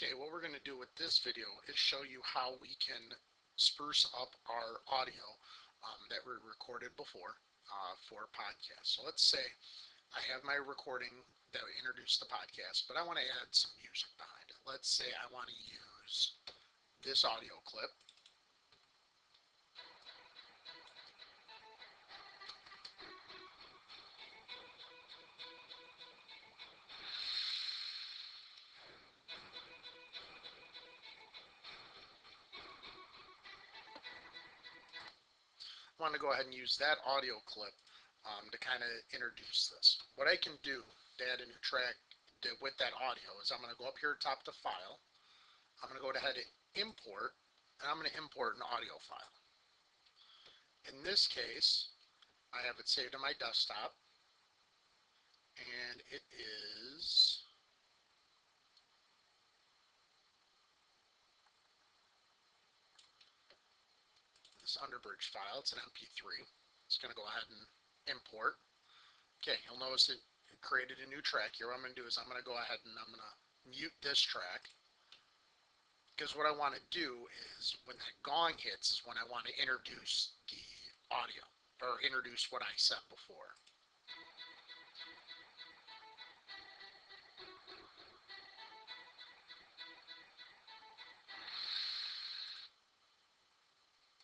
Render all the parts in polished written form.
Okay, what we're going to do with this video is show you how we can spruce up our audio that we recorded before for a podcast. So let's say I have my recording that introduced the podcast, but I want to add some music behind it. Let's say I want to use this audio clip. I want to go ahead and use that audio clip to kind of introduce this. What I can do to add a new track with that audio is I'm going to go up here top to File. I'm going to go ahead and import, and I'm going to import an audio file. In this case, I have it saved on my desktop, and it is this underbridge file. It's an MP3. It's going to go ahead and import. Okay, you'll notice it created a new track here. What I'm going to do is I'm going to go ahead and I'm going to mute this track, because what I want to do is when that gong hits is when I want to introduce the audio, or introduce what I said before.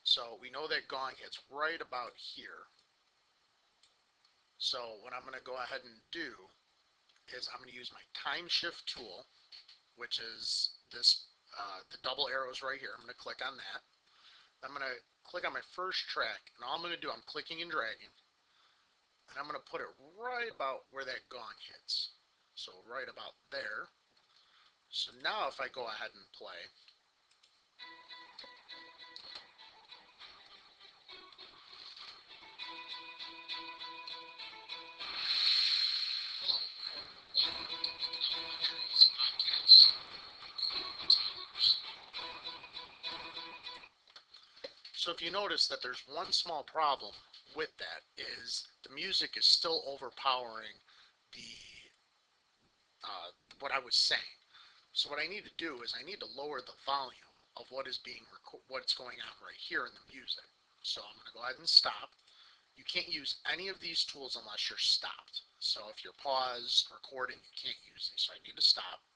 So we know that gong hits right about here. So what I'm going to go ahead and do is I'm going to use my time shift tool, which is this the double arrows right here. I'm going to click on that. I'm going to click on my first track, and all I'm going to do, I'm clicking and dragging, and I'm going to put it right about where that gong hits. So right about there. So now if I go ahead and play, so if you notice that there's one small problem with that is the music is still overpowering the what I was saying. So what I need to do is I need to lower the volume of what is being what's going on right here in the music. So I'm going to go ahead and stop. You can't use any of these tools unless you're stopped. So if you're paused recording, you can't use these. So I need to stop.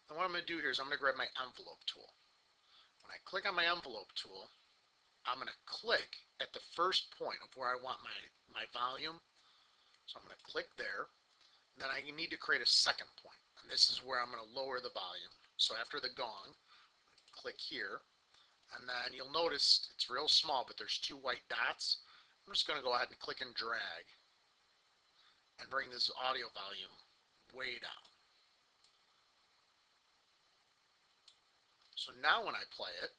And what I'm going to do here is I'm going to grab my envelope tool. When I click on my envelope tool, I'm going to click at the first point of where I want my volume. So I'm going to click there. Then I need to create a second point. And this is where I'm going to lower the volume. So after the gong, click here. And then you'll notice it's real small, but there's two white dots. I'm just going to go ahead and click and drag and bring this audio volume way down. So now when I play it,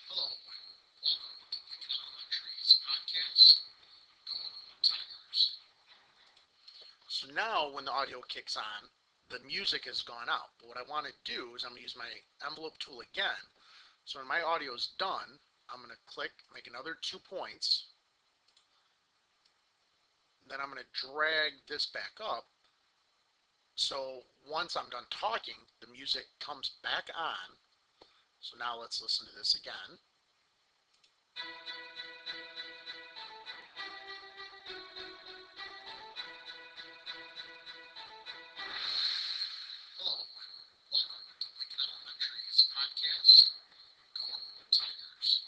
hello, welcome to Lincoln Elementary's podcast, Go Tigers. So now when the audio kicks on, the music has gone out. But what I want to do is I'm going to use my envelope tool again. So when my audio is done, I'm going to click, make another 2 points. Then I'm going to drag this back up. So once I'm done talking, the music comes back on. So now let's listen to this again. Hello, welcome to Lincoln Elementary's podcast, Go Tigers.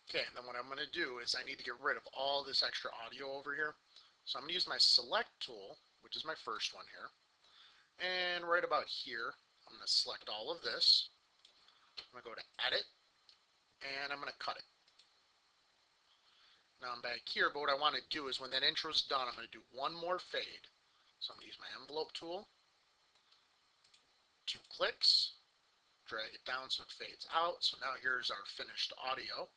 Okay, and then what I'm going to do is I need to get rid of all this extra audio over here. So I'm going to use my select tool, which is my first one here. And right about here, I'm going to select all of this. I'm going to go to Edit, and I'm going to cut it. Now I'm back here, but what I want to do is when that intro is done, I'm going to do one more fade. So I'm going to use my envelope tool, 2 clicks, drag it down so it fades out. So now here's our finished audio.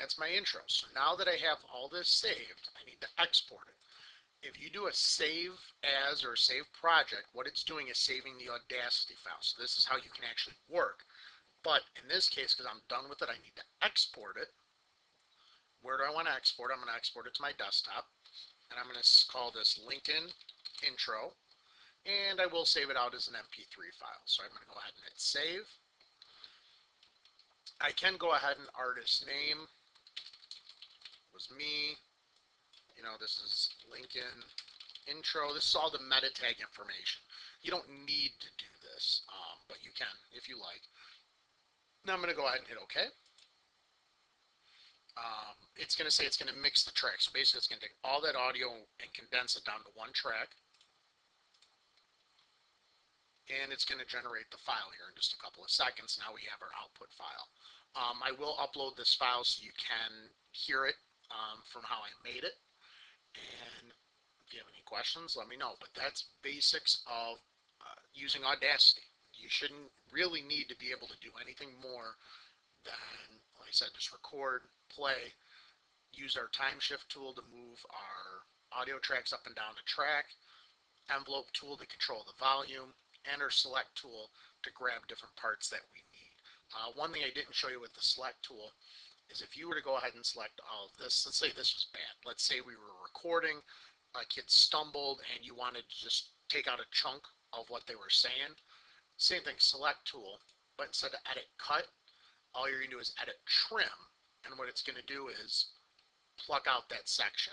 that's my intro. So now that I have all this saved, I need to export it. If you do a save as or save project, what it's doing is saving the Audacity file. So this is how you can actually work. But in this case, because I'm done with it, I need to export it. Where do I want to export? I'm going to export it to my desktop. And I'm going to call this Lincoln intro. And I will save it out as an MP3 file. So I'm going to go ahead and hit save. I can go ahead and artist name was me. You know, this is Lincoln intro. This is all the meta tag information. You don't need to do this, but you can if you like. Now I'm going to go ahead and hit OK. It's going to say it's going to mix the tracks. So basically, it's going to take all that audio and condense it down to one track. And it's going to generate the file here in just a couple of seconds. Now we have our output file. I will upload this file so you can hear it from how I made it. And if you have any questions, let me know. But that's basics of using Audacity. You shouldn't really need to be able to do anything more than, like I said, just record, play, use our time shift tool to move our audio tracks up and down the track, envelope tool to control the volume, and our select tool to grab different parts that we need. One thing I didn't show you with the select tool is if you were to go ahead and select all of this, let's say this was bad. Let's say we were recording, a kid stumbled, and you wanted to just take out a chunk of what they were saying. Same thing, select tool, but instead of edit cut, all you're going to do is edit trim. And what it's going to do is pluck out that section